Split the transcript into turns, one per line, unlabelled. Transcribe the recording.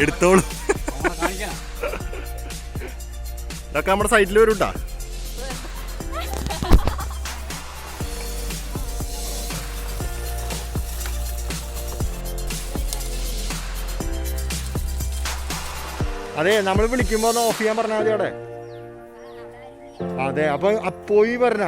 എടുത്തോളൂ. ഇതൊക്കെ നമ്മുടെ സൈറ്റിൽ വരും കേട്ടാ. അതെ, നമ്മൾ വിളിക്കുമ്പോ ഒന്ന് ഓഫ് ചെയ്യാൻ പറഞ്ഞാൽ മതി അവിടെ. അതെ, അപ്പൊ പോയി പറഞ്ഞ